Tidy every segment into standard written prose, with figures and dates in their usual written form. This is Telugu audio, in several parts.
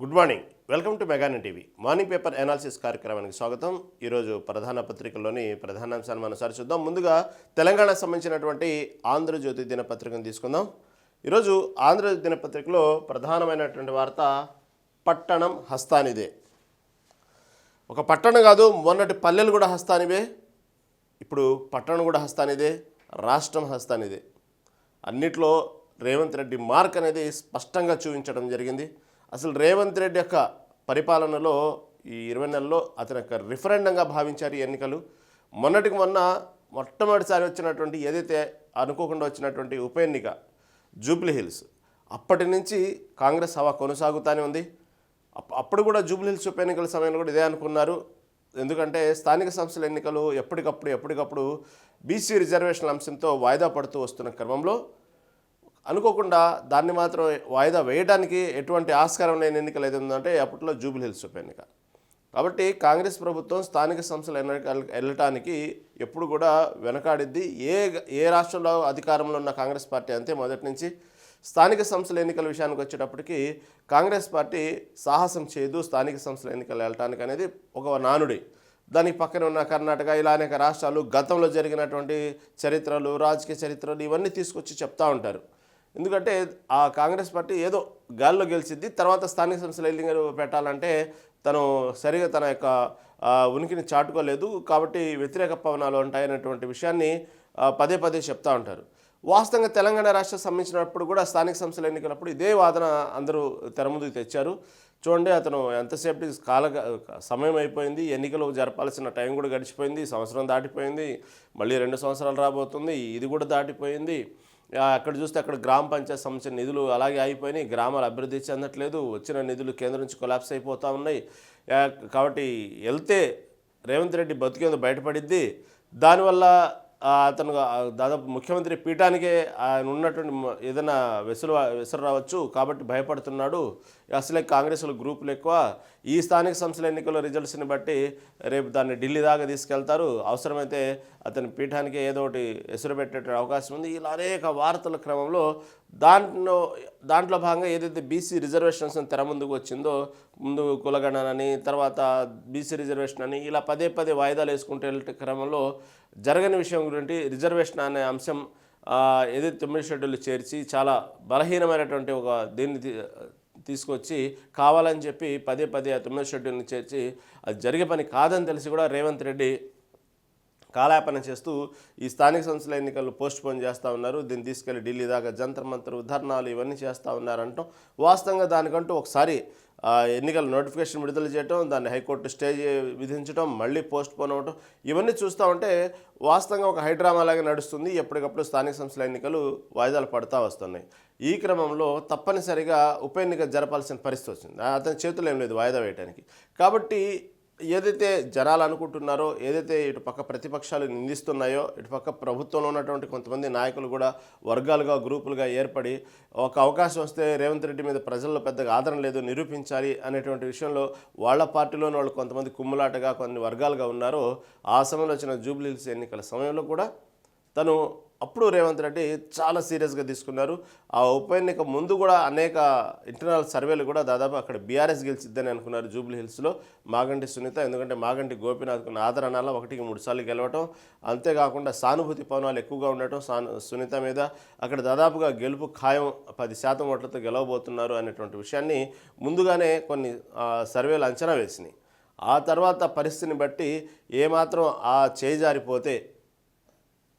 Good morning. వెల్కమ్ టు మెగాని టీవీ. మార్నింగ్ పేపర్ అనాలిసిస్ కార్యక్రమానికి స్వాగతం. ఈరోజు ప్రధాన పత్రికల్లోని ప్రధానాంశాలు మనం చూద్దాం. ముందుగా తెలంగాణకు సంబంధించినటువంటి ఆంధ్రజ్యోతి దినపత్రికను తీసుకుందాం. ఈరోజు ఆంధ్రజ్యోతి దినపత్రికలో ప్రధానమైనటువంటి వార్త పట్టణం హస్తానిదే. ఒక పట్టణం కాదు, మొన్నటి పల్లెలు కూడా హస్తానివే, ఇప్పుడు పట్టణం కూడా హస్తానిదే, రాష్ట్రం హస్తానిదే. అన్నిట్లో రేవంత్ రెడ్డి మార్క్ అనేది స్పష్టంగా చూపించడం జరిగింది. అసలు రేవంత్ రెడ్డి యొక్క పరిపాలనలో ఈ 20 నెలల్లో అతని యొక్క రిఫరెండంగా భావించారు ఎన్నికలు. మొన్నటికి మొట్టమొదటిసారి వచ్చినటువంటి ఏదైతే అనుకోకుండా వచ్చినటువంటి ఉప ఎన్నిక జూబ్లీ హిల్స్, అప్పటి నుంచి కాంగ్రెస్ హవా కొనసాగుతూనే ఉంది. అప్పుడు కూడా జూబ్లీ హిల్స్ ఉప ఎన్నికల సమయంలో కూడా ఇదే అనుకున్నారు. ఎందుకంటే స్థానిక సంస్థల ఎన్నికలు ఎప్పటికప్పుడు బీసీ రిజర్వేషన్ల అంశంతో వాయిదా పడుతూ వస్తున్న క్రమంలో అనుకోకుండా దాన్ని మాత్రం వాయిదా వేయడానికి ఎటువంటి ఆస్కారం లేని ఎన్నికలు ఏది ఉందంటే అప్పట్లో జూబ్లీ హిల్స్ ఉప ఎన్నిక. కాబట్టి కాంగ్రెస్ ప్రభుత్వం స్థానిక సంస్థల ఎన్నికలు వెళ్ళటానికి ఎప్పుడు కూడా వెనకాడిద్ది. ఏ రాష్ట్రంలో అధికారంలో ఉన్న కాంగ్రెస్ పార్టీ అంతే మొదటి నుంచి స్థానిక సంస్థల ఎన్నికల విషయానికి వచ్చేటప్పటికి కాంగ్రెస్ పార్టీ సాహసం చేయదు స్థానిక సంస్థల ఎన్నికలు వెళ్ళటానికి అనేది ఒక నానుడి. దానికి పక్కన ఉన్న కర్ణాటక, ఇలా అనేక రాష్ట్రాలు గతంలో జరిగినటువంటి చరిత్రలు, రాజకీయ చరిత్రలు ఇవన్నీ తీసుకొచ్చి చెప్తూ ఉంటారు. ఎందుకంటే ఆ కాంగ్రెస్ పార్టీ ఏదో గాల్లో గెలిచింది, తర్వాత స్థానిక సంస్థల ఎన్నికలు పెట్టాలంటే తను సరిగా తన యొక్క ఉనికిని చాటుకోలేదు, కాబట్టి వ్యతిరేక పవనాలు ఉంటాయనేటువంటి విషయాన్ని పదే చెప్తూ ఉంటారు. వాస్తవంగా తెలంగాణ రాష్ట్రం సంబంధించినప్పుడు కూడా స్థానిక సంస్థల ఎన్నికలప్పుడు ఇదే వాదన అందరూ తెర ముందుకు తెచ్చారు. చూడండి, అతను ఎంతసేపటి సమయం అయిపోయింది, ఎన్నికలు జరపాల్సిన టైం కూడా గడిచిపోయింది, సంవత్సరం దాటిపోయింది, మళ్ళీ 2 సంవత్సరాలు రాబోతుంది, ఇది కూడా దాటిపోయింది. అక్కడ చూస్తే అక్కడ గ్రామ పంచాయతీ సంబంధించిన నిధులు అలాగే అయిపోయినాయి, గ్రామాలు అభివృద్ధి చెందట్లేదు, వచ్చిన నిధులు కేంద్రం నుంచి కొలాప్స్ అయిపోతూ ఉన్నాయి. కాబట్టి వెళ్తే రేవంత్ రెడ్డి బతికేందుకు బయటపడిద్ది. దానివల్ల అతను దాదాపు ముఖ్యమంత్రి పీఠానికే ఆయన ఉన్నటువంటి ఏదైనా వెసురు రావచ్చు, కాబట్టి భయపడుతున్నాడు. అసలే కాంగ్రెస్లో గ్రూపులు ఎక్కువ, ఈ స్థానిక సంస్థల ఎన్నికల రిజల్ట్స్ని బట్టి రేపు దాన్ని ఢిల్లీ దాకా తీసుకెళ్తారు, అవసరమైతే అతని పీఠానికే ఏదో ఒకటి ఎసురు పెట్టే అవకాశం ఉంది. ఇలా అనేక వార్తల క్రమంలో దాంట్లో భాగంగా ఏదైతే బీసీ రిజర్వేషన్స్ తెర ముందుకు వచ్చిందో, ముందు కులగణనని, తర్వాత బీసీ రిజర్వేషన్ అని ఇలా పదే వాయిదాలు వేసుకుంటూ వెళ్ళే క్రమంలో జరగని విషయం గురించి రిజర్వేషన్ అనే అంశం ఏదైతే 9 షెడ్యూల్ చేర్చి చాలా బలహీనమైనటువంటి ఒక దీన్ని తీసుకొచ్చి కావాలని చెప్పి పదే ఆ 9 షెడ్యూల్ని చేర్చి అది జరిగే పని కాదని తెలిసి కూడా రేవంత్ రెడ్డి కాలాపన చేస్తూ ఈ స్థానిక సంస్థల ఎన్నికలు పోస్ట్పోన్ చేస్తూ ఉన్నారు. దీన్ని తీసుకెళ్లి ఢిల్లీ దాకా జంతర్ మంతర్ ధర్నాలు ఇవన్నీ చేస్తూ ఉన్నారంటాం. వాస్తవంగా దానికంటూ ఒకసారి ఎన్నికల నోటిఫికేషన్ విడుదల చేయటం, దాన్ని హైకోర్టు స్టే విధించడం, మళ్ళీ పోస్ట్పోన్ అవ్వటం, ఇవన్నీ చూస్తూ ఉంటే వాస్తవంగా ఒక హైడ్రామా లాగా నడుస్తుంది. ఎప్పటికప్పుడు స్థానిక సంస్థల ఎన్నికలు వాయిదాలు పడుతూ వస్తున్నాయి. ఈ క్రమంలో తప్పనిసరిగా ఉప ఎన్నిక జరపాల్సిన పరిస్థితి వచ్చింది. అతని చేతులు ఏం లేదు వాయిదా వేయడానికి. కాబట్టి ఏదైతే జనాలు అనుకుంటున్నారో, ఏదైతే ఇటుపక్క ప్రతిపక్షాలు నిందిస్తున్నాయో, ఇటుపక్క ప్రభుత్వంలో ఉన్నటువంటి కొంతమంది నాయకులు కూడా వర్గాలుగా గ్రూపులుగా ఏర్పడి ఒక అవకాశం వస్తే రేవంత్ రెడ్డి మీద ప్రజల్లో పెద్దగా ఆదరణ లేదు, నిరూపించాలి అనేటువంటి విషయంలో వాళ్ళ పార్టీలోని వాళ్ళు కొంతమంది కుమ్ములాటగా కొన్ని వర్గాలుగా ఉన్నారో, ఆ సమయంలో వచ్చిన జూబ్లీ హిల్స్ ఎన్నికల సమయంలో కూడా తను అప్పుడు రేవంత్ రెడ్డి చాలా సీరియస్గా తీసుకున్నారు. ఆ ఉప ఎన్నిక ముందు కూడా అనేక ఇంటర్నల్ సర్వేలు కూడా దాదాపు అక్కడ బీఆర్ఎస్ గెలిచిద్దని అనుకున్నారు జూబ్లీ హిల్స్లో మాగంటి సునీత. ఎందుకంటే మాగంటి గోపీనాథ్కున్న ఆదరణలో 1కి 3 సార్లు గెలవటం, అంతేకాకుండా సానుభూతి పవనాలు ఎక్కువగా ఉండటం సునీత మీద, అక్కడ దాదాపుగా గెలుపు ఖాయం 10% ఓట్లతో గెలవబోతున్నారు అనేటువంటి విషయాన్ని ముందుగానే కొన్ని సర్వేలు అంచనా వేసినాయి. ఆ తర్వాత పరిస్థితిని బట్టి ఏమాత్రం ఆ చేజారిపోతే,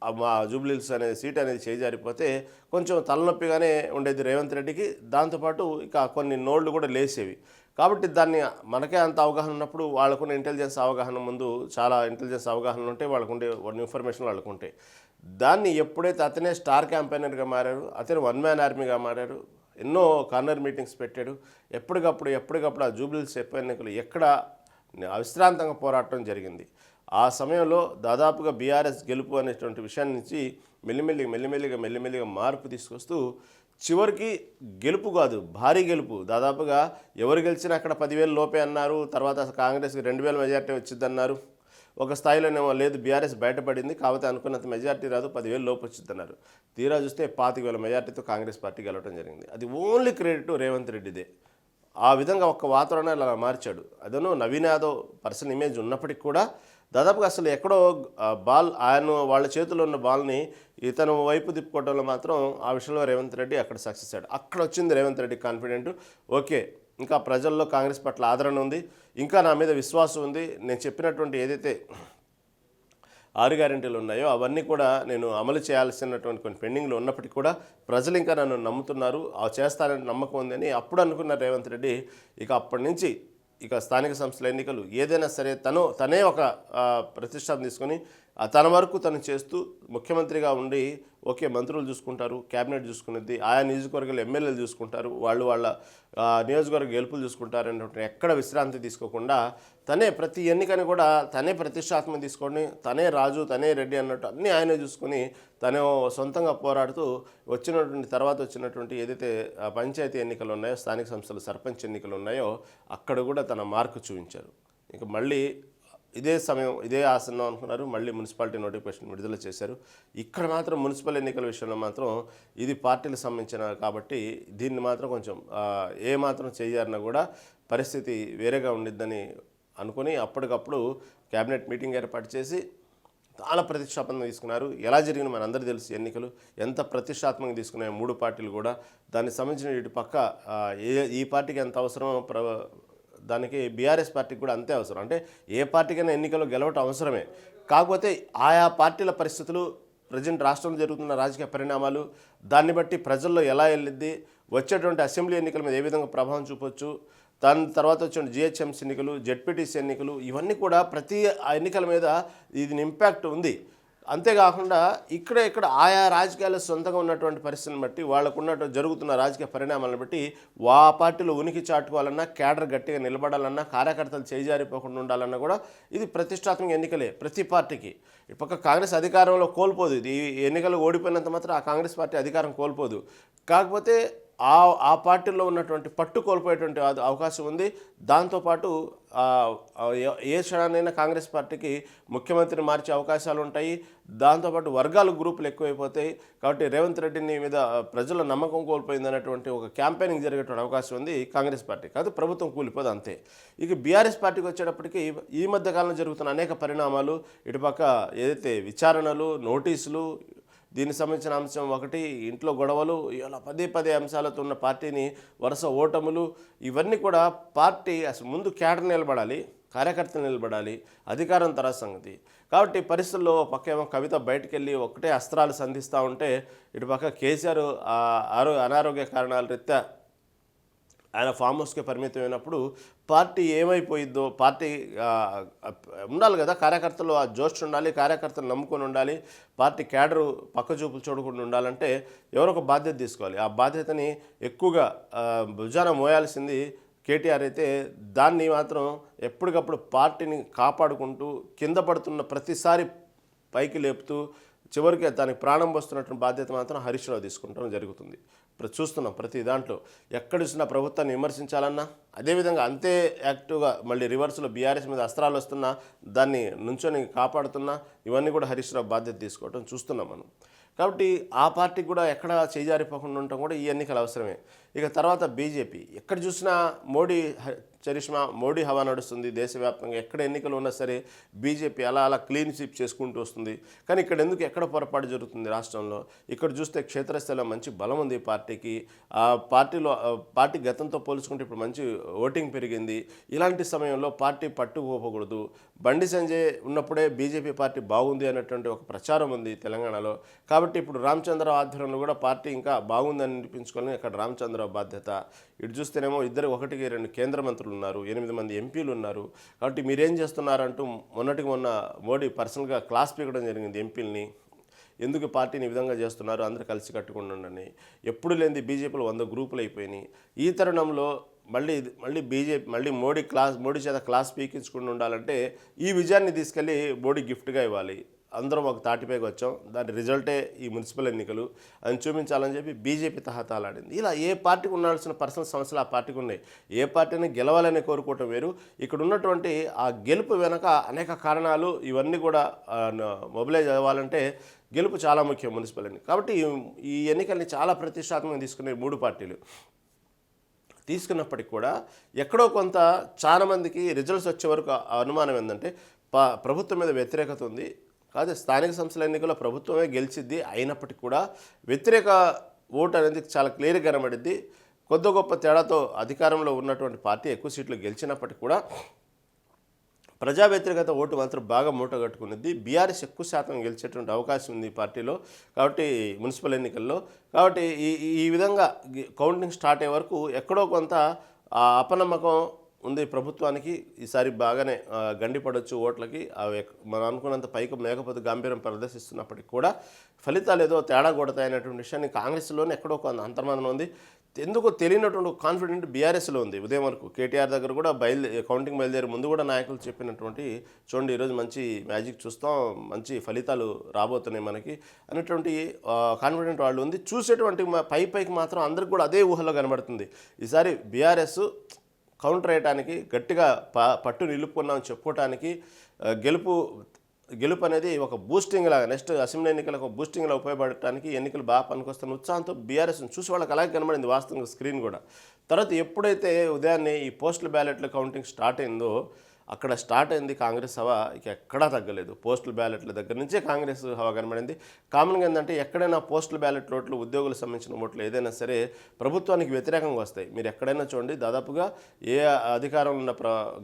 మా జూబ్లీ హిల్స్ అనే సీట్ అనేది చేజారిపోతే కొంచెం తలనొప్పిగానే ఉండేది రేవంత్ రెడ్డికి. దాంతోపాటు ఇక కొన్ని నోళ్లు కూడా లేసేవి. కాబట్టి దాన్ని మనకే అంత అవగాహన ఉన్నప్పుడు వాళ్ళకున్న ఇంటెలిజెన్స్ అవగాహన ముందు చాలా ఇంటెలిజెన్స్ అవగాహన ఉంటే వాళ్ళకుండే ఇన్ఫర్మేషన్ వాళ్ళకుంటాయి. దాన్ని ఎప్పుడైతే అతనే స్టార్ క్యాంపెయినర్గా మారారు, అతను 1 మ్యాన్ ఆర్మీగా మారారు, ఎన్నో కార్నర్ మీటింగ్స్ పెట్టాడు, ఎప్పటికప్పుడు ఆ జూబ్లీ హిల్స్ ఉప ఎన్నికలు ఎక్కడ అవిశ్రాంతంగా పోరాటం జరిగింది. ఆ సమయంలో దాదాపుగా బీఆర్ఎస్ గెలుపు అనేటువంటి విషయాన్ని నుంచి మెల్లిమెల్లిగా మార్పు తీసుకొస్తూ చివరికి గెలుపు కాదు, భారీ గెలుపు, దాదాపుగా ఎవరు గెలిచినా అక్కడ 10,000 లోపే అన్నారు. తర్వాత కాంగ్రెస్కి 2,000 మెజార్టీ వచ్చిందన్నారు. ఒక స్థాయిలోనేమో లేదు బీఆర్ఎస్ బయటపడింది, కాకపోతే అనుకున్నంత మెజార్టీ రాదు, 10,000 లోపు వచ్చిందన్నారు. తీరా చూస్తే 25,000 మెజార్టీతో కాంగ్రెస్ పార్టీ గెలవడం జరిగింది. అది ఓన్లీ క్రెడిట్ రేవంత్ రెడ్డిదే. ఆ విధంగా ఒక వాతావరణాన్ని అలా మార్చాడు. అదను నవీన్ యాదవ్ పర్సనల్ ఇమేజ్ ఉన్నప్పటికి కూడా దాదాపుగా అసలు ఎక్కడో బాల్ వాళ్ళ చేతిలో ఉన్న బాల్ని ఇతను వైపు తిప్పుకోవడంలో మాత్రం ఆ విషయంలో రేవంత్ రెడ్డి అక్కడ సక్సెస్ అయ్యాడు. అక్కడ వచ్చింది రేవంత్ రెడ్డి కాన్ఫిడెంట్. ఓకే, ఇంకా ప్రజల్లో కాంగ్రెస్ పట్ల ఆదరణ ఉంది, ఇంకా నా మీద విశ్వాసం ఉంది, నేను చెప్పినటువంటి ఏదైతే 6 గ్యారెంటీలు ఉన్నాయో అవన్నీ కూడా నేను అమలు చేయాల్సినటువంటి కొన్ని పెండింగ్లు ఉన్నప్పటికీ కూడా ప్రజలు ఇంకా నన్ను నమ్ముతున్నారు, అవి చేస్తానని నమ్మకం ఉందని అప్పుడు అనుకున్న రేవంత్ రెడ్డి ఇక అప్పటి నుంచి ఇక స్థానిక సంస్థల ఎన్నికలు ఏదైనా సరే తనే ఒక ప్రతిష్టాపన తీసుకొని తన వరకు తను చేస్తూ ముఖ్యమంత్రిగా ఉండి ఓకే మంత్రులు చూసుకుంటారు, క్యాబినెట్ చూసుకునేది, ఆయా నియోజకవర్గాలు ఎమ్మెల్యేలు చూసుకుంటారు, వాళ్ళ నియోజకవర్గ గెలుపులు చూసుకుంటారు అన్నట్టు ఎక్కడ విశ్రాంతి తీసుకోకుండా తనే ప్రతి ఎన్నికని కూడా తనే ప్రతిష్టాత్మక తీసుకొని తనే రాజు తనే రెడ్డి అన్నట్టు అన్నీ ఆయనే చూసుకొని తను సొంతంగా పోరాడుతూ తర్వాత వచ్చినటువంటి ఏదైతే పంచాయతీ ఎన్నికలు ఉన్నాయో, స్థానిక సంస్థల సర్పంచ్ ఎన్నికలు ఉన్నాయో అక్కడ కూడా తన మార్కు చూపించారు. ఇక మళ్ళీ ఇదే సమయం ఇదే ఆసనం అనుకున్నారు, మళ్ళీ మున్సిపాలిటీ నోటిఫికేషన్ విడుదల చేశారు. ఇక్కడ మాత్రం మున్సిపల్ ఎన్నికల విషయంలో మాత్రం ఇది పార్టీలకు సంబంధించిన కాబట్టి దీన్ని మాత్రం కొంచెం ఏ మాత్రం చేయాలన్నా కూడా పరిస్థితి వేరేగా ఉండిద్దని అనుకుని అప్పటికప్పుడు క్యాబినెట్ మీటింగ్ ఏర్పాటు చేసి చాలా ప్రతిష్టాత్మకంగా తీసుకున్నారు. ఎలా జరిగిన మనందరికీ తెలుసు ఎన్నికలు ఎంత ప్రతిష్టాత్మకంగా తీసుకున్నాయి 3 పార్టీలు కూడా. దానికి సంబంధించిన ఇటు పక్క ఈ పార్టీకి ఎంత అవసరమో దానికి బీఆర్ఎస్ పార్టీకి కూడా అంతే అవసరం. అంటే ఏ పార్టీకైనా ఎన్నికల్లో గెలవటం అవసరమే, కాకపోతే ఆయా పార్టీల పరిస్థితులు, ప్రజెంట్ రాష్ట్రంలో జరుగుతున్న రాజకీయ పరిణామాలు, దాన్ని బట్టి ప్రజల్లో ఎలా వెళ్ళిద్ది, వచ్చేటువంటి అసెంబ్లీ ఎన్నికల మీద ఏ విధంగా ప్రభావం చూపొచ్చు, దాని తర్వాత వచ్చిన జిహెచ్ఎంసీ ఎన్నికలు, జెడ్పీటీసీ ఎన్నికలు, ఇవన్నీ కూడా ప్రతి ఎన్నికల మీద ఇది ఇంపాక్ట్ ఉంది. అంతేకాకుండా ఇక్కడ ఆయా రాజకీయాలు సొంతంగా ఉన్నటువంటి పరిస్థితిని బట్టి వాళ్ళకున్నట్టు జరుగుతున్న రాజకీయ పరిణామాలను బట్టి పార్టీలో ఉనికి చాటుకోవాలన్నా, క్యాడర్ గట్టిగా నిలబడాలన్నా, కార్యకర్తలు చేజారిపోకుండా ఉండాలన్నా కూడా ఇది ప్రతిష్టాత్మక ఎన్నికలే ప్రతి పార్టీకి. ఇప్పటిక కాంగ్రెస్ అధికారంలో కోల్పోదు, ఇది ఎన్నికలు ఓడిపోయినంత మాత్రం ఆ కాంగ్రెస్ పార్టీ అధికారం కోల్పోదు. కాకపోతే ఆ పార్టీలో ఉన్నటువంటి పట్టు కోల్పోయేటువంటి అవకాశం ఉంది. దాంతోపాటు ఏ క్షణాన్నైనా కాంగ్రెస్ పార్టీకి ముఖ్యమంత్రిని మార్చే అవకాశాలు ఉంటాయి. దాంతోపాటు వర్గాల గ్రూపులు ఎక్కువైపోతాయి. కాబట్టి రేవంత్ రెడ్డిని మీద ప్రజల నమ్మకం కోల్పోయింది అనేటువంటి ఒక క్యాంపెయినింగ్ జరిగేటువంటి అవకాశం ఉంది కాంగ్రెస్ పార్టీ. కాదు ప్రభుత్వం కూలిపోదు అంతే. ఇక బీఆర్ఎస్ పార్టీకి వచ్చేటప్పటికి ఈ మధ్య కాలంలో జరుగుతున్న అనేక పరిణామాలు, ఇటుపక్క ఏదైతే విచారణలు, నోటీసులు, దీనికి సంబంధించిన అంశం ఒకటి, ఇంట్లో గొడవలు, ఇలా పదే అంశాలతో ఉన్న పార్టీని వరుస ఓటములు, ఇవన్నీ కూడా పార్టీ అసలు ముందు క్యాడర్ నిలబడాలి, కార్యకర్తలు నిలబడాలి, అధికారం తర్వాత సంగతి. కాబట్టి పరిస్థితుల్లో పక్కేమో కవిత బయటకు వెళ్ళి ఒకటే అస్త్రాలు సంధిస్తూ ఉంటే, ఇటుపక్క కేసీఆర్ అనారోగ్య కారణాల రీత్యా ఆయన ఫామ్ హౌస్కే పరిమితమైనప్పుడు పార్టీ ఏమైపోయిద్దో, పార్టీ ఉండాలి కదా, కార్యకర్తలు ఆ జోష్ ఉండాలి, కార్యకర్తలు నమ్ముకొని ఉండాలి, పార్టీ క్యాడరు పక్కచూపులు చూడకుండా ఉండాలంటే ఎవరో ఒక బాధ్యత తీసుకోవాలి. ఆ బాధ్యతని ఎక్కువగా భుజాన మోయాల్సింది కేటీఆర్ అయితే దాన్ని మాత్రం ఎప్పటికప్పుడు పార్టీని కాపాడుకుంటూ కింద పడుతున్న ప్రతిసారి పైకి లేపుతూ చివరికి దానికి ప్రాణం పోస్తున్నటువంటి బాధ్యత మాత్రం హరీష్ రావు తీసుకుంటాం జరుగుతుంది. ఇప్పుడు చూస్తున్నాం ప్రతి దాంట్లో ఎక్కడ చూసినా ప్రభుత్వాన్ని విమర్శించాలన్నా అదేవిధంగా అంతే యాక్టివ్గా మళ్ళీ రివర్స్లో బీఆర్ఎస్ మీద అస్త్రాలు వస్తున్నా దాన్ని నుంచొని కాపాడుతున్నా ఇవన్నీ కూడా హరీష్ రావు బాధ్యత తీసుకోవటం చూస్తున్నాం మనం. కాబట్టి ఆ పార్టీకి కూడా ఎక్కడ చేజారిపోకుండా ఉండటం కూడా ఈ ఎన్నికలు అవసరమే. ఇక తర్వాత బీజేపీ ఎక్కడ చూసినా మోడీ చరిష్మా, మోడీ హవా నడుస్తుంది దేశవ్యాప్తంగా. ఎక్కడ ఎన్నికలు ఉన్నా సరే బీజేపీ అలా క్లీన్ స్వీప్ చేసుకుంటూ వస్తుంది. కానీ ఇక్కడ ఎందుకు ఎక్కడ పొరపాటు జరుగుతుంది రాష్ట్రంలో? ఇక్కడ చూస్తే క్షేత్రస్థాయిలో మంచి బలం ఉంది పార్టీకి. ఆ పార్టీ గతంతో పోల్చుకుంటే ఇప్పుడు మంచి ఓటింగ్ పెరిగింది. ఇలాంటి సమయంలో పార్టీ పట్టుకోకూడదు. బండి సంజయ్ ఉన్నప్పుడే బీజేపీ పార్టీ బాగుంది అనేటువంటి ఒక ప్రచారం ఉంది తెలంగాణలో. కాబట్టి ఇప్పుడు రామచంద్రరావు ఆధ్వర్యంలో కూడా పార్టీ ఇంకా బాగుందని అనిపించుకోవాలని అక్కడ రామచంద్రరావు బాధ్యత. ఇటు చూస్తేనేమో 2 కేంద్ర మంత్రులు ఉన్నారు, 8 మంది ఎంపీలు ఉన్నారు. కాబట్టి మీరేం చేస్తున్నారంటూ మొన్న మోడీ పర్సనల్గా క్లాస్ పీకడం జరిగింది ఎంపీలని. ఎందుకు పార్టీని ఈ విధంగా చేస్తున్నారు, అందరూ కలిసి కట్టుకుండా ఉండండి. ఎప్పుడు లేనిది బీజేపీలో 100 గ్రూపులు అయిపోయినాయి. ఈ తరుణంలో మళ్ళీ మోడీ చేత క్లాస్ పీకించుకుంటూ ఉండాలంటే ఈ విజయాన్ని తీసుకెళ్ళి మోడీ గిఫ్ట్గా ఇవ్వాలి. అందరం ఒక తాటిపైకి వచ్చాం, దాని రిజల్టే ఈ మున్సిపల్ ఎన్నికలు అని చూపించాలని చెప్పి బీజేపీ తహతాలాడింది. ఇలా ఏ పార్టీకి ఉండాల్సిన పర్సనల్ సమస్యలు ఆ పార్టీకి ఉన్నాయి. ఏ పార్టీని గెలవాలని కోరుకోవటం వేరు. ఇక్కడ ఉన్నటువంటి ఆ గెలుపు వెనక అనేక కారణాలు, ఇవన్నీ కూడా మొబిలైజ్ అవ్వాలంటే గెలుపు చాలా ముఖ్యం మున్సిపల్ ఎన్నిక. కాబట్టి ఈ ఎన్నికల్ని చాలా ప్రతిష్టాత్మకంగా తీసుకునే 3 పార్టీలు. తీసుకున్నప్పటికి కూడా ఎక్కడో కొంత చాలామందికి రిజల్ట్స్ వచ్చే వరకు అనుమానం ఏంటంటే ప్రభుత్వం మీద వ్యతిరేకత ఉంది. కాదు, స్థానిక సంస్థల ఎన్నికల్లో ప్రభుత్వమే గెలిచిద్ది, అయినప్పటికీ కూడా వ్యతిరేక ఓటు అనేది చాలా క్లియర్గా కనబడిద్ది. కొద్ది గొప్ప తేడాతో అధికారంలో ఉన్నటువంటి పార్టీ ఎక్కువ సీట్లు గెలిచినప్పటికీ కూడా ప్రజా వ్యతిరేకత ఓటు మాత్రం బాగా మూటగట్టుకున్నది. బీఆర్ఎస్ ఎక్కువ శాతం గెలిచేటువంటి అవకాశం ఉంది ఈ పార్టీలో, కాబట్టి మున్సిపల్ ఎన్నికల్లో. కాబట్టి ఈ విధంగా కౌంటింగ్ స్టార్ట్ అయ్యే వరకు ఎక్కడో కొంత అపనమ్మకం ఉంది ప్రభుత్వానికి. ఈసారి బాగానే గండిపడవచ్చు ఓట్లకి. అవి మనం అనుకున్నంత పైకి మేకపోతే గాంభీర్యం ప్రదర్శిస్తున్నప్పటికీ కూడా ఫలితాలు ఏదో తేడా కొడతాయనేటువంటి విషయాన్ని కాంగ్రెస్లోనే ఎక్కడో కొంత అంతర్మానం ఉంది. ఎందుకో తెలియనటువంటి కాన్ఫిడెంట్ బీఆర్ఎస్లో ఉంది. ఉదయం వరకు కేటీఆర్ దగ్గర కూడా కౌంటింగ్ బయలుదేరి ముందు కూడా నాయకులు చెప్పినటువంటి, చూడండి ఈరోజు మంచి మ్యాజిక్ చూస్తాం, మంచి ఫలితాలు రాబోతున్నాయి మనకి అనేటువంటి కాన్ఫిడెంట్ వాళ్ళు ఉంది. చూసేటువంటి పైకి మాత్రం అందరికి కూడా అదే ఊహలో కనబడుతుంది. ఈసారి బీఆర్ఎస్ కౌంటర్ వేయడానికి గట్టిగా పట్టు నిలుపుకున్నామని చెప్పుకోవటానికి గెలుపు అనేది ఒక బూస్టింగ్ లాగా, నెక్స్ట్ అసెంబ్లీ ఎన్నికలకు ఒక బూస్టింగ్లా ఉపయోగపడటానికి ఎన్నికలు బాగా పనికొస్తున్న ఉత్సాహంతో బీఆర్ఎస్ని చూసి వాళ్ళకి అలాగే కనబడింది వాస్తవంగా స్క్రీన్ కూడా. తర్వాత ఎప్పుడైతే ఉదయాన్నే ఈ పోస్టల్ బ్యాలెట్ల కౌంటింగ్ స్టార్ట్ అయిందో అక్కడ స్టార్ట్ అయింది కాంగ్రెస్ హవా. ఇక ఎక్కడా తగ్గలేదు. పోస్టల్ బ్యాలెట్ల దగ్గర నుంచే కాంగ్రెస్ హవా కనబడింది. కామన్గా ఏంటంటే ఎక్కడైనా పోస్టల్ బ్యాలెట్ ఓట్లు, ఉద్యోగులకు సంబంధించిన ఓట్లు ఏదైనా సరే ప్రభుత్వానికి వ్యతిరేకంగా వస్తాయి. మీరు ఎక్కడైనా చూడండి, దాదాపుగా ఏ అధికారంలో ఉన్న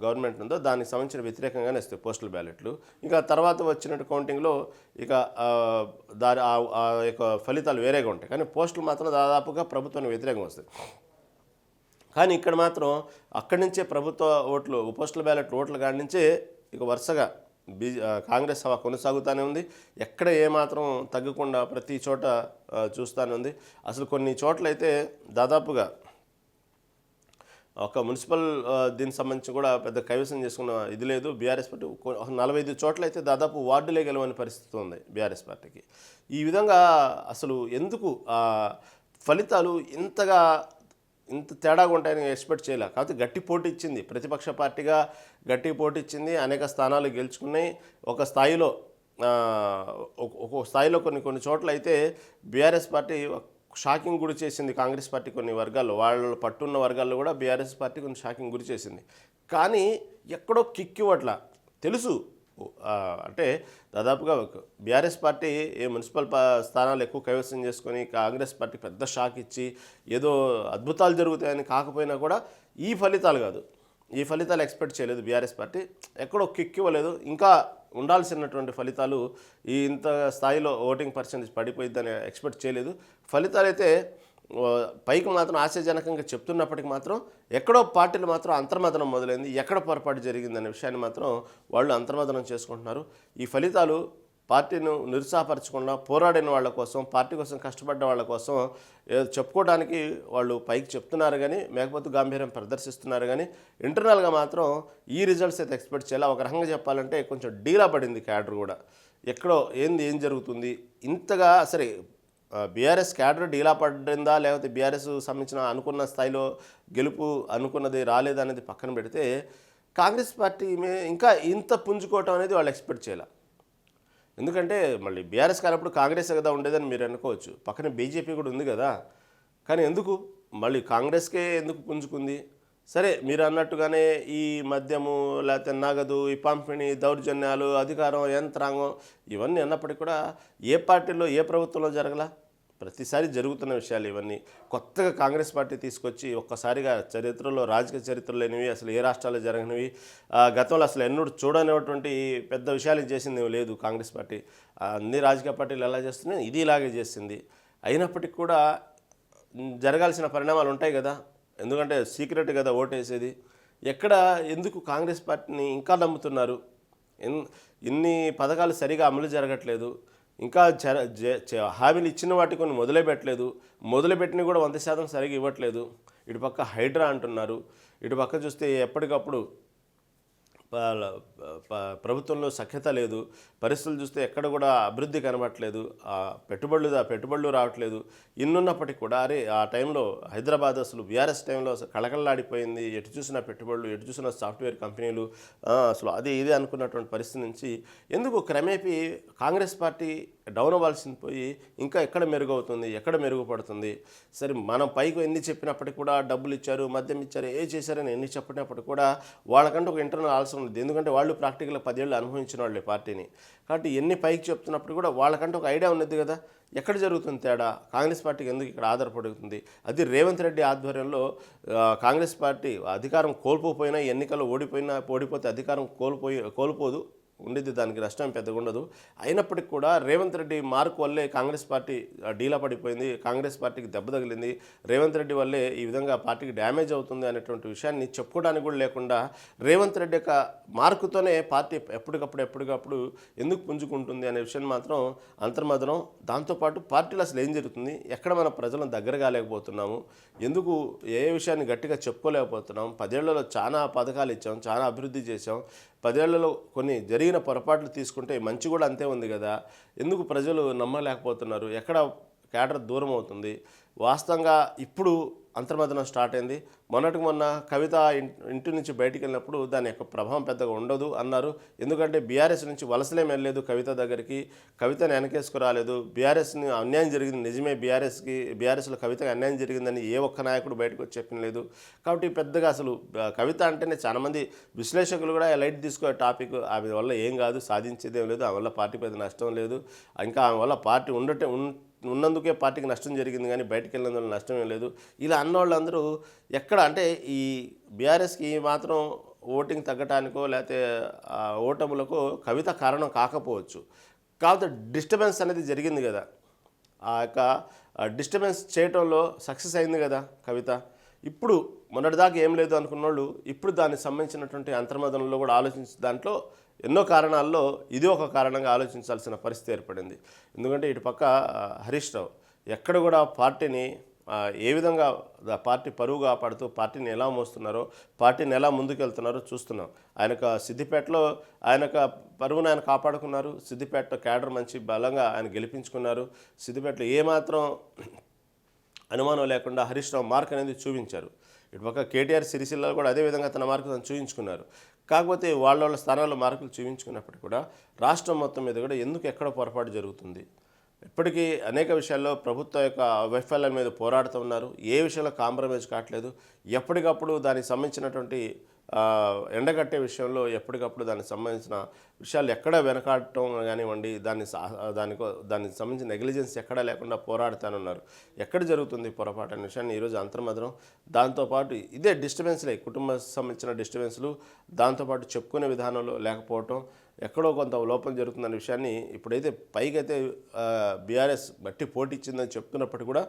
గవర్నమెంట్ ఉందో దానికి సంబంధించిన వ్యతిరేకంగానే వస్తాయి పోస్టల్ బ్యాలెట్లు. ఇంకా తర్వాత వచ్చినట్టు కౌంటింగ్లో ఇక ఆ యొక్క ఫలితాలు వేరేగా ఉంటాయి, కానీ పోస్టులు మాత్రం దాదాపుగా ప్రభుత్వానికి వ్యతిరేకంగా వస్తాయి. కానీ ఇక్కడ మాత్రం అక్కడి నుంచే ప్రభుత్వ ఓట్లు, పోస్టల్ బ్యాలెట్ ఓట్ల కాడి నుంచే ఇక వరుసగా కాంగ్రెస్ హవా కొనసాగుతూనే ఉంది. ఎక్కడ ఏమాత్రం తగ్గకుండా ప్రతి చోట చూస్తూనే ఉంది. అసలు కొన్ని చోట్లయితే దాదాపుగా ఒక మున్సిపల్ దీనికి సంబంధించి కూడా పెద్ద కైవసం చేసుకున్న ఇది లేదు బీఆర్ఎస్ పార్టీ. 45 చోట్ల అయితే దాదాపు వార్డులే గెలవని పరిస్థితి ఉంది బీఆర్ఎస్ పార్టీకి. ఈ విధంగా అసలు ఎందుకు ఫలితాలు ఇంత తేడాగా ఉంటాయని ఎక్స్పెక్ట్ చేయలే. కాకపోతే గట్టి పోటీ ఇచ్చింది, ప్రతిపక్ష పార్టీగా గట్టి పోటీ ఇచ్చింది, అనేక స్థానాలు గెలుచుకున్నాయి. ఒక స్థాయిలో కొన్ని చోట్ల అయితే బీఆర్ఎస్ పార్టీ షాకింగ్ గురి చేసింది కాంగ్రెస్ పార్టీ. కొన్ని వర్గాల్లో, వాళ్ళు పట్టున్న వర్గాల్లో కూడా బీఆర్ఎస్ పార్టీ కొన్ని షాకింగ్ గురి చేసింది. కానీ ఎక్కడో కిక్కివ్వట్లా తెలుసు. అంటే దాదాపుగా బీఆర్ఎస్ పార్టీ మున్సిపల్ స్థానాలు ఎక్కువ కైవసం చేసుకొని కాంగ్రెస్ పార్టీ పెద్ద షాక్ ఇచ్చి ఏదో అద్భుతాలు జరుగుతాయని కాకపోయినా కూడా ఈ ఫలితాలు కాదు, ఈ ఫలితాలు ఎక్స్పెక్ట్ చేయలేదు బీఆర్ఎస్ పార్టీ. ఎక్కడో కిక్ ఇవ్వలేదు. ఇంకా ఉండాల్సినటువంటి ఫలితాలు ఇంత స్థాయిలో ఓటింగ్ పర్సెంటేజ్ పడిపోయిద్దని ఎక్స్పెక్ట్ చేయలేదు. ఫలితాలు అయితే పైకి మాత్రం ఆశాజనకంగా చెప్తున్నప్పటికీ మాత్రం ఎక్కడో పార్టీలు మాత్రం అంతర్మదనం మొదలైంది. ఎక్కడ పొరపాటు జరిగిందనే విషయాన్ని మాత్రం వాళ్ళు అంతర్మదనం చేసుకుంటున్నారు. ఈ ఫలితాలు పార్టీను నిరుత్సాహపరచకుండా పోరాడిన వాళ్ళ కోసం, పార్టీ కోసం కష్టపడ్డ వాళ్ళ కోసం చెప్పుకోవడానికి వాళ్ళు పైకి చెప్తున్నారు కానీ, మేకపోతే గాంభీర్యం ప్రదర్శిస్తున్నారు కానీ ఇంటర్నల్గా మాత్రం ఈ రిజల్ట్స్ అయితే ఎక్స్పెక్ట్ చేయాలి. ఒక రకంగా చెప్పాలంటే కొంచెం డీలా పడింది క్యాడర్ కూడా. ఎక్కడో ఏం జరుగుతుంది ఇంతగా. సరే, బీఆర్ఎస్ క్యాడర్ డీలా పడిందా, లేకపోతే బీఆర్ఎస్ సంబంధించిన అనుకున్న స్థాయిలో గెలుపు అనుకున్నది రాలేదనేది పక్కన పెడితే, కాంగ్రెస్ పార్టీ ఇంకా ఇంత పుంజుకోవటం అనేది వాళ్ళు ఎక్స్పెక్ట్ చేయాలి. ఎందుకంటే మళ్ళీ బీఆర్ఎస్ కానప్పుడు కాంగ్రెస్ కదా ఉండేదని మీరు అనుకోవచ్చు, పక్కన బీజేపీ కూడా ఉంది కదా. కానీ ఎందుకు మళ్ళీ కాంగ్రెస్కే ఎందుకు పుంజుకుంది? సరే, మీరు అన్నట్టుగానే ఈ మద్యము, లేకపోతే నగదు, ఈ పంపిణీ, దౌర్జన్యాలు, అధికారం, యంత్రాంగం ఇవన్నీ అన్నప్పటికీ కూడా ఏ పార్టీలో ఏ ప్రభుత్వంలో జరగలా? ప్రతిసారి జరుగుతున్న విషయాలు ఇవన్నీ. కొత్తగా కాంగ్రెస్ పార్టీ తీసుకొచ్చి ఒక్కసారిగా చరిత్రలో, రాజకీయ చరిత్రలో లేనివి, అసలు ఏ రాష్ట్రాల్లో జరగనివి, గతంలో అసలు ఎన్నడూ చూడనిటువంటి పెద్ద విషయాలు చేసింది లేదు కాంగ్రెస్ పార్టీ. అన్ని రాజకీయ పార్టీలు ఎలా చేస్తున్నాయి, ఇది ఇలాగే చేసింది. అయినప్పటికీ కూడా జరగాల్సిన పరిణామాలు ఉంటాయి కదా, ఎందుకంటే సీక్రెట్ కదా ఓటేసేది. ఎందుకు కాంగ్రెస్ పార్టీని ఇంకా నమ్ముతున్నారు? ఇన్ని పథకాలు సరిగా అమలు జరగట్లేదు, ఇంకా హామీలు ఇచ్చిన వాటి కొన్ని మొదలుపెట్టినవి కూడా 100% సరిగా ఇవ్వట్లేదు. ఇటుపక్క హైడ్రా అంటున్నారు, ఇటుపక్క చూస్తే ఎప్పటికప్పుడు ప్రభుత్వంలో సఖ్యత లేదు, పరిస్థితులు చూస్తే ఎక్కడ కూడా అభివృద్ధి కనబడట్లేదు, పెట్టుబడులు రావట్లేదు. ఇన్నున్నప్పటికీ కూడా ఆ టైంలో హైదరాబాద్ అసలు బీఆర్ఎస్ టైంలో అసలు కళకళలాడిపోయింది. ఎటు చూసిన పెట్టుబడులు, ఎటు చూసిన సాఫ్ట్వేర్ కంపెనీలు, అసలు అది ఇది అనుకున్నటువంటి పరిస్థితి నుంచి ఎందుకు క్రమేపీ కాంగ్రెస్ పార్టీ డౌన్ అవ్వాల్సింది పోయి ఇంకా ఎక్కడ మెరుగవుతుంది, ఎక్కడ మెరుగుపడుతుంది. సరే మనం పైకి ఎన్ని చెప్పినప్పటికీ కూడా డబ్బులు ఇచ్చారు, మద్యం ఇచ్చారు, ఏ చేశారని ఎన్ని చెప్పినప్పటికీ కూడా వాళ్ళకంటే ఒక ఇంటర్నల్ ఆలోచన ఉంది. ఎందుకంటే వాళ్ళు ప్రాక్టికల్గా 10 ఏళ్ళు అనుభవించిన వాళ్ళే పార్టీని. కాబట్టి ఎన్ని పైకి చెప్తున్నప్పుడు కూడా వాళ్ళకంటే ఒక ఐడియా ఉన్నది కదా, ఎక్కడ జరుగుతుంది తేడా, కాంగ్రెస్ పార్టీకి ఎందుకు ఇక్కడ ఆధారపడుతుంది. అది రేవంత్ రెడ్డి ఆధ్వర్యంలో కాంగ్రెస్ పార్టీ అధికారం కోల్పోయినా, ఎన్నికల్లో ఓడిపోతే అధికారం కోల్పోదు, ఉండేది, దానికి నష్టం పెద్దగా ఉండదు. అయినప్పటికీ కూడా రేవంత్ రెడ్డి మార్క్ వల్లే కాంగ్రెస్ పార్టీ డీలా పడిపోయింది, కాంగ్రెస్ పార్టీకి దెబ్బ తగిలింది, రేవంత్ రెడ్డి వల్లే ఈ విధంగా పార్టీకి డ్యామేజ్ అవుతుంది అనేటువంటి విషయాన్ని చెప్పుకోవడానికి కూడా లేకుండా రేవంత్ రెడ్డి యొక్క మార్కుతోనే పార్టీ ఎప్పటికప్పుడు ఎందుకు పుంజుకుంటుంది అనే విషయం మాత్రం అంతర్మదనం. దాంతోపాటు పార్టీలో అసలు ఏం జరుగుతుంది, ఎక్కడ మన ప్రజలను దగ్గర కాలేకపోతున్నాము, ఎందుకు ఏ విషయాన్ని గట్టిగా చెప్పుకోలేకపోతున్నాం. 10 ఏళ్లలో చాలా పథకాలు ఇచ్చాం, చాలా అభివృద్ధి చేసాం. 10 ఏళ్లలో కొన్ని జరిగిన పొరపాట్లు తీసుకుంటే మంచి కూడా అంతే ఉంది కదా, ఎందుకు ప్రజలు నమ్మలేకపోతున్నారు, ఎక్కడ క్యాడర్ దూరం అవుతుంది. వాస్తవంగా ఇప్పుడు అంతర్మదనం స్టార్ట్ అయింది. మొన్నటికి మొన్న కవిత ఇంటి నుంచి బయటికి వెళ్ళినప్పుడు దాని యొక్క ప్రభావం పెద్దగా ఉండదు అన్నారు. ఎందుకంటే బీఆర్ఎస్ నుంచి వలసలేం వెళ్ళలేదు, కవిత దగ్గరికి కవితని వెనకేసుకురాలేదు. బీఆర్ఎస్ని అన్యాయం జరిగింది నిజమే, బీఆర్ఎస్లో కవితకి అన్యాయం జరిగిందని ఏ ఒక్క నాయకుడు బయటకు వచ్చి చెప్పలేదు. కాబట్టి పెద్దగా అసలు కవిత అంటేనే చాలామంది విశ్లేషకులు కూడా లైట్ తీసుకోే టాపిక్, ఆమె వల్ల ఏం కాదు, సాధించేదేం లేదు, ఆమె వల్ల పార్టీ పెద్ద నష్టం లేదు, ఇంకా ఆమె వల్ల పార్టీ ఉన్నందుకే పార్టీకి నష్టం జరిగింది కానీ బయటకు వెళ్ళినందువల్ల నష్టం ఏం లేదు. ఇలా అన్నవాళ్ళందరూ ఎక్కడ అంటే ఈ బీఆర్ఎస్కి మాత్రం ఓటింగ్ తగ్గటానికో లేకపోతే ఓటములకో కవిత కారణం కాకపోవచ్చు. కాకపోతే డిస్టర్బెన్స్ అనేది జరిగింది కదా, ఆ యొక్క డిస్టర్బెన్స్ చేయటంలో సక్సెస్ అయింది కదా కవిత. ఇప్పుడు మొన్నటిదాకా ఏం లేదు అనుకున్న వాళ్ళు ఇప్పుడు దానికి సంబంధించినటువంటి అంతర్మదనంలో కూడా ఆలోచించే దాంట్లో ఎన్నో కారణాల్లో ఇది ఒక కారణంగా ఆలోచించాల్సిన పరిస్థితి ఏర్పడింది. ఎందుకంటే ఇటు పక్క హరీష్ రావు ఎక్కడ కూడా పార్టీని ఏ విధంగా పార్టీ పరువు కాపాడుతూ పార్టీని ఎలా మోస్తున్నారో, పార్టీని ఎలా ముందుకెళ్తున్నారో చూస్తున్నాం. ఆయనకు సిద్దిపేటలో ఆయనకు పరువును ఆయన కాపాడుకున్నారు, సిద్దిపేట క్యాడర్ మంచి బలంగా ఆయన గెలిపించుకున్నారు. సిద్దిపేటలో ఏమాత్రం అనుమానం లేకుండా హరీష్ రావు మార్క్ అనేది చూపించారు. ఇటుపక్క కేటీఆర్ సిరిసిల్లలో కూడా అదేవిధంగా తన మార్కు తను చూపించుకున్నారు. కాకపోతే వాళ్ళ స్థానాల్లో మార్కులు చూపించుకున్నప్పటికీ కూడా రాష్ట్రం మొత్తం మీద కూడా ఎందుకు ఎక్కడ పొరపాటు జరుగుతుంది. ఇప్పటికీ అనేక విషయాల్లో ప్రభుత్వం యొక్క వైఫల్యం మీద పోరాడుతూ ఉన్నారు, ఏ విషయంలో కాంప్రమైజ్ కావట్లేదు. ఎప్పటికప్పుడు దానికి సంబంధించినటువంటి ఎండగట్టే విషయంలో ఎప్పటికప్పుడు దానికి సంబంధించిన విషయాలు ఎక్కడ వెనకాడటం కానివ్వండి, దానికి సంబంధించిన నెగ్లిజెన్స్ ఎక్కడా లేకుండా పోరాడుతానున్నారు. ఎక్కడ జరుగుతుంది పొరపాటు అనే విషయాన్ని ఈరోజు అంతర్మదనం. దాంతోపాటు ఇదే డిస్టర్బెన్స్లే, కుటుంబ సంబంధించిన డిస్టర్బెన్స్లు, దాంతోపాటు చెప్పుకునే విధానంలో లేకపోవటం, ఎక్కడో కొంత లోపం జరుగుతుందనే విషయాన్ని ఇప్పుడైతే పైకైతే బీఆర్ఎస్ గట్టి పోటీ ఇచ్చిందని చెప్తున్నప్పటికీ కూడా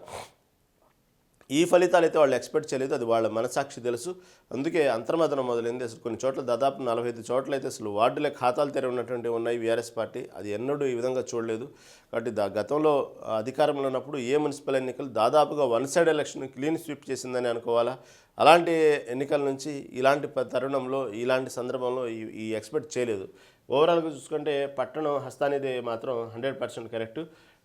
ఈ ఫలితాలు అయితే వాళ్ళు ఎక్స్పెక్ట్ చేయలేదు, అది వాళ్ళ మనసాక్షి తెలుసు. అందుకే అంతర్మదనం మొదలైంది. అసలు కొన్ని చోట్ల దాదాపు 45 చోట్ల అయితే అసలు వార్డులే ఖాతాలు తెరవనటువంటి ఉన్నాయి బీఆర్ఎస్ పార్టీ. అది ఎన్నడూ ఈ విధంగా చూడలేదు. కాబట్టి గతంలో అధికారంలో ఉన్నప్పుడు ఏ మున్సిపల్ ఎన్నికలు దాదాపుగా one side election clean sweep చేసిందని అనుకోవాలా. అలాంటి ఎన్నికల నుంచి ఇలాంటి తరుణంలో ఇలాంటి సందర్భంలో ఈ ఎక్స్పెక్ట్ చేయలేదు. ఓవరాల్గా చూసుకుంటే పట్టణం హస్తానిది మాత్రం 100% కరెక్ట్.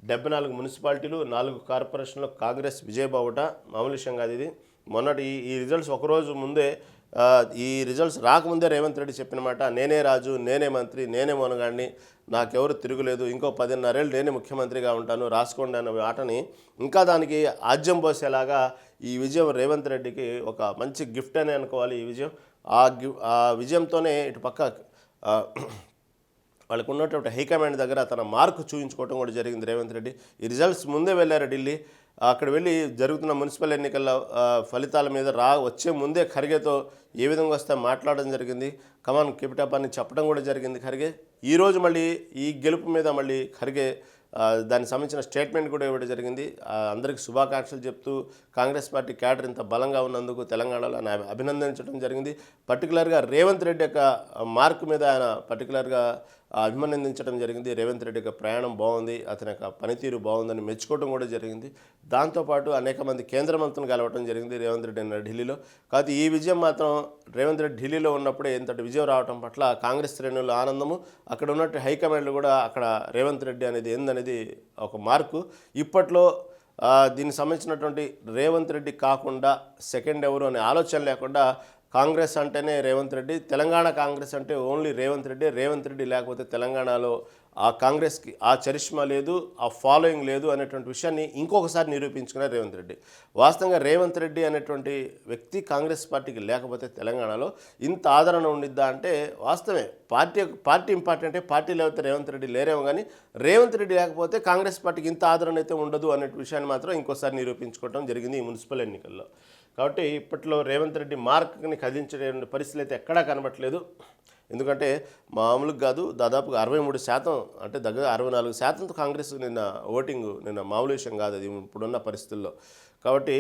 74 మున్సిపాలిటీలు, 4 కార్పొరేషన్లో కాంగ్రెస్ విజయబావుట మామూలు విషయం కాదు ఇది. మొన్నటి ఈ రిజల్ట్స్ ఒకరోజు ముందే, ఈ రిజల్ట్స్ రాకముందే రేవంత్ రెడ్డి చెప్పిన మాట, నేనే రాజు, నేనే మంత్రి, నేనే మొనగాడిని, నాకెవరు తిరుగులేదు, ఇంకో 10.5 ఏళ్ళు నేనే ముఖ్యమంత్రిగా ఉంటాను, రాసుకోండి అన్న మాటని ఇంకా దానికి ఆజ్యం పోసేలాగా ఈ విజయం రేవంత్ రెడ్డికి ఒక మంచి గిఫ్ట్ అని అనుకోవాలి. ఈ విజయం ఆ విజయంతోనే ఇటు పక్క వాళ్ళకు ఉన్నటువంటి హైకమాండ్ దగ్గర తన మార్కు చూపించుకోవడం కూడా జరిగింది రేవంత్ రెడ్డి. ఈ రిజల్ట్స్ ముందే వెళ్ళారు ఢిల్లీ. అక్కడ వెళ్ళి జరుగుతున్న మున్సిపల్ ఎన్నికల ఫలితాల మీద వచ్చే ముందే ఖర్గేతో ఏ విధంగా వస్తే మాట్లాడడం జరిగింది, కమాన్ కెపిటప్ అని చెప్పడం కూడా జరిగింది ఖర్గే. ఈరోజు మళ్ళీ ఈ గెలుపు మీద మళ్ళీ ఖర్గే దానికి సంబంధించిన స్టేట్మెంట్ కూడా ఇవ్వడం జరిగింది. అందరికీ శుభాకాంక్షలు చెప్తూ కాంగ్రెస్ పార్టీ క్యాడర్ ఇంత బలంగా ఉన్నందుకు తెలంగాణలో ఆయన అభినందించడం జరిగింది. పర్టికులర్గా రేవంత్ రెడ్డి యొక్క మార్కు మీద ఆయన పర్టికులర్గా అభినందించడం జరిగింది. రేవంత్ రెడ్డి యొక్క ప్రయాణం బాగుంది, అతని యొక్క పనితీరు బాగుందని మెచ్చుకోవడం కూడా జరిగింది. దాంతోపాటు అనేక మంది కేంద్ర మంత్రులను కలవడం జరిగింది రేవంత్ రెడ్డి ఢిల్లీలో. కాబట్టి ఈ విజయం మాత్రం రేవంత్ రెడ్డి ఢిల్లీలో ఉన్నప్పుడే ఇంతటి విజయం రావడం పట్ల కాంగ్రెస్ శ్రేణుల ఆనందము, అక్కడ ఉన్నట్టు హైకమాండ్లు కూడా అక్కడ రేవంత్ రెడ్డి అనేది ఏందనేది ఒక మార్కు. ఇప్పట్లో దీనికి సంబంధించినటువంటి రేవంత్ రెడ్డి కాకుండా సెకండ్ ఎవరు అనే ఆలోచన లేకుండా కాంగ్రెస్ అంటేనే రేవంత్ రెడ్డి, తెలంగాణ కాంగ్రెస్ అంటే ఓన్లీ రేవంత్ రెడ్డి, రేవంత్ రెడ్డి లేకపోతే తెలంగాణలో ఆ కాంగ్రెస్కి ఆ చరిష్మా లేదు, ఆ ఫాలోయింగ్ లేదు అనేటువంటి విషయాన్ని ఇంకొకసారి నిరూపించుకున్నారు రేవంత్ రెడ్డి. వాస్తవంగా రేవంత్ రెడ్డి అనేటువంటి వ్యక్తి కాంగ్రెస్ పార్టీకి లేకపోతే తెలంగాణలో ఇంత ఆదరణ ఉండిద్దా అంటే వాస్తవమే. పార్టీ ఇంపార్టెంటే, పార్టీ లేకపోతే రేవంత్ రెడ్డి లేరేమో, కానీ రేవంత్ రెడ్డి లేకపోతే కాంగ్రెస్ పార్టీకి ఇంత ఆదరణ అయితే ఉండదు అనే విషయాన్ని మాత్రం ఇంకోసారి నిరూపించుకోవడం జరిగింది ఈ మున్సిపల్ ఎన్నికల్లో. కాబట్టి ఇప్పట్లో రేవంత్ రెడ్డి మార్క్ని కదిలించే పరిస్థితులు అయితే ఎక్కడా కనబట్లేదు. ఎందుకంటే మామూలుగా కాదు, దాదాపుగా 63% అంటే దగ్గర 64%తో కాంగ్రెస్ నిన్న మామూలు విషయం కాదు అది ఇప్పుడున్న పరిస్థితుల్లో. కాబట్టి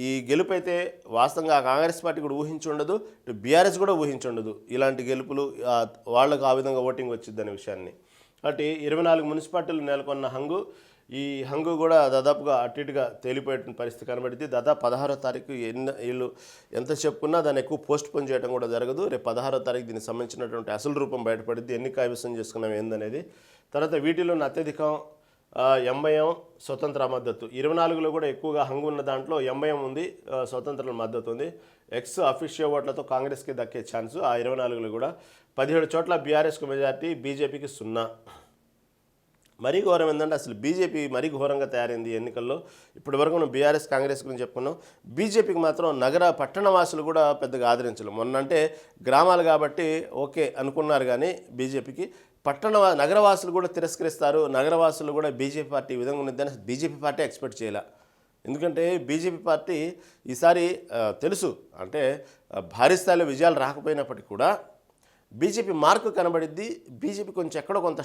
ఈ గెలుపు అయితే వాస్తవంగా కాంగ్రెస్ పార్టీ కూడా ఊహించుండదు, బీఆర్ఎస్ కూడా ఊహించుండదు ఇలాంటి గెలుపులు వాళ్ళకు ఆ విధంగా ఓటింగ్ వచ్చింది అనే విషయాన్ని. కాబట్టి 24 మున్సిపాలిటీలు నెలకొన్న ఈ హంగు కూడా దాదాపుగా అటు ఇటుగా తేలిపోయే పరిస్థితి కనబడింది. దాదాపు 16వ తారీఖు వీళ్ళు ఎంత చెప్పుకున్నా దాన్ని ఎక్కువ పోస్ట్ పోన్ చేయడం కూడా జరగదు. రేపు 16వ తారీఖు దీనికి సంబంధించినటువంటి అసలు రూపం బయటపడింది, ఎన్ని కైవసం చేసుకున్నాం ఏందనేది. తర్వాత వీటిలో అత్యధికం ఎంఐఎం స్వతంత్ర మద్దతు, 24లో కూడా ఎక్కువగా హంగు ఉన్న దాంట్లో ఎంఐఎం ఉంది, స్వతంత్ర మద్దతు ఉంది. ఎక్స్ అఫీషియల్ ఓట్లతో కాంగ్రెస్కి దక్కే ఛాన్సు ఆ 24లో కూడా. 17 చోట్ల బీఆర్ఎస్కు మెజార్టీ, బీజేపీకి 0. మరీ ఘోరం ఏంటంటే అసలు బీజేపీ మరీ ఘోరంగా తయారైంది ఎన్నికల్లో. ఇప్పటి వరకు మనం బీఆర్ఎస్ కాంగ్రెస్ గురించి చెప్పుకున్నాం, బీజేపీకి మాత్రం పట్టణ వాసులు కూడా పెద్దగా ఆదరించలేదు. మొన్న అంటే గ్రామాలు కాబట్టి ఓకే అనుకున్నారు, కానీ బీజేపీకి నగరవాసులు కూడా తిరస్కరిస్తారు, నగరవాసులు కూడా బీజేపీ పార్టీ ఈ విధంగా ఉన్నదని బీజేపీ పార్టీ ఎక్స్పెక్ట్ చేయాల. ఎందుకంటే బీజేపీ పార్టీ ఈసారి తెలుసు అంటే భారీ స్థాయిలో విజయాలు రాకపోయినప్పటికీ కూడా బీజేపీ మార్కు కనబడిద్ది. బీజేపీ కొంచెం ఎక్కడో కొంత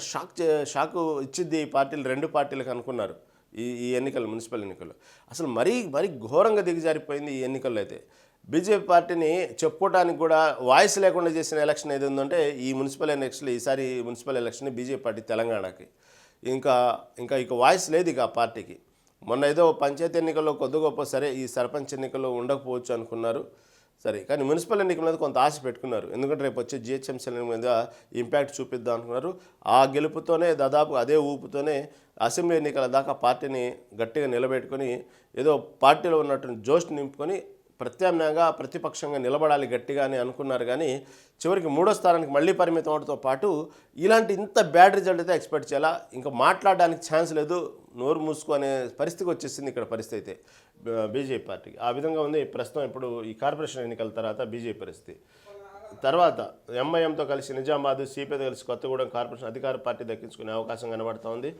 షాకు ఇచ్చిద్ది ఈ పార్టీలు, 2 పార్టీలకు అనుకున్నారు ఈ ఎన్నికలు, మున్సిపల్ ఎన్నికలు. అసలు మరీ ఘోరంగా దిగజారిపోయింది ఈ ఎన్నికల్లో. అయితే బీజేపీ పార్టీని చెప్పుకోవడానికి కూడా వాయిస్ లేకుండా చేసిన ఎలక్షన్ ఏది ఉందంటే ఈ మున్సిపల్ ఎలక్షన్. ఈసారి మున్సిపల్ ఎలక్షన్ బీజేపీ పార్టీ తెలంగాణకి ఇంకా వాయిస్ లేదు ఇక ఆ పార్టీకి. మొన్న ఏదో పంచాయతీ ఎన్నికల్లో కొద్ది గొప్ప సరే, ఈ సర్పంచ్ ఎన్నికల్లో ఉండకపోవచ్చు అనుకున్నారు సరే, కానీ మున్సిపల్ ఎన్నికల మీద కొంత ఆశ పెట్టుకున్నారు. ఎందుకంటే రేపు వచ్చే జిహెచ్ఎంసీ మీద ఇంపాక్ట్ చూపిద్దాం అనుకున్నారు. ఆ గెలుపుతోనే దాదాపు అదే ఊపుతోనే అసెంబ్లీ ఎన్నికల దాకా పార్టీని గట్టిగా నిలబెట్టుకొని ఏదో పార్టీలో ఉన్నటువంటి జోష్ నింపుకొని ప్రత్యామ్నాయంగా ప్రతిపక్షంగా నిలబడాలి గట్టిగా అని అనుకున్నారు. కానీ చివరికి 3వ స్థానానికి మళ్ళీ పరిమితం అవడంతో పాటు ఇలాంటి ఇంత బ్యాడ్ రిజల్ట్ అయితే ఎక్స్పెక్ట్ చేయాలా. ఇంకా మాట్లాడడానికి ఛాన్స్ లేదు, నోరు మూసుకో అనే పరిస్థితికి వచ్చేసింది ఇక్కడ పరిస్థితి అయితే బీజేపీ పార్టీకి. ఆ విధంగా ఉంది ప్రస్తుతం ఇప్పుడు ఈ కార్పొరేషన్ ఎన్నికల తర్వాత బీజేపీ పరిస్థితి. తర్వాత ఎంఐఎంతో కలిసి నిజామాబాద్, సిపిఐతో కలిసి కొత్తగూడెం కార్పొరేషన్ అధికార పార్టీ దక్కించుకునే అవకాశం కనబడుతూ ఉంది.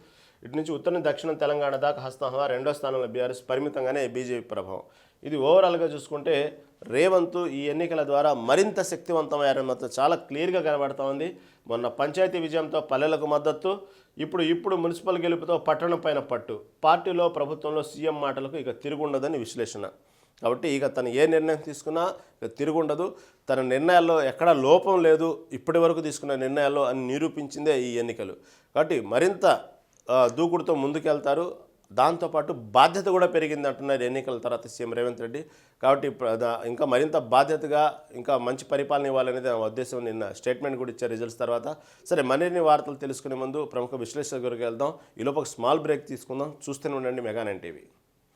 ఇటు నుంచి ఉత్తరం దక్షిణం తెలంగాణ దాకా హస్తహవా, 2వ స్థానంలో బీఆర్ఎస్, పరిమితంగానే బీజేపీ ప్రభావం. ఇది ఓవరాల్గా చూసుకుంటే రేవంత్ ఈ ఎన్నికల ద్వారా మరింత శక్తివంతమయ్యారని మాత్రం చాలా క్లియర్గా కనబడుతూ ఉంది. మొన్న పంచాయతీ విజయంతో పల్లెలకు మద్దతు, ఇప్పుడు మున్సిపల్ గెలుపుతో పట్టణం పైన పట్టు. పార్టీలో ప్రభుత్వంలో సీఎం మాటలకు ఇక తిరుగుండదని విశ్లేషణ. కాబట్టి ఇక తను ఏ నిర్ణయం తీసుకున్నా ఇక తిరుగుండదు, తన నిర్ణయాల్లో ఎక్కడా లోపం లేదు, ఇప్పటి వరకు తీసుకున్న నిర్ణయాల్లో అని నిరూపించిందే ఈ ఎన్నికలు. కాబట్టి మరింత దూకుడుతో ముందుకెళ్తారు. దాంతోపాటు బాధ్యత కూడా పెరిగింది అంటున్నారు ఎన్నికల తర్వాత సీఎం రేవంత్ రెడ్డి. కాబట్టి ఇంకా మరింత బాధ్యతగా ఇంకా మంచి పరిపాలన ఇవ్వాలనేది నా ఉద్దేశం. నిన్న స్టేట్మెంట్ కూడా ఇచ్చారు రిజల్ట్స్ తర్వాత. సరే, మరిన్ని వార్తలు తెలుసుకునే ముందు ప్రముఖ విశ్లేషకుల దగ్గరికి వెళ్దాం. ఈలోపు ఒక స్మాల్ బ్రేక్ తీసుకుందాం. చూస్తూనే ఉండండి మెగా 9 టీవీ.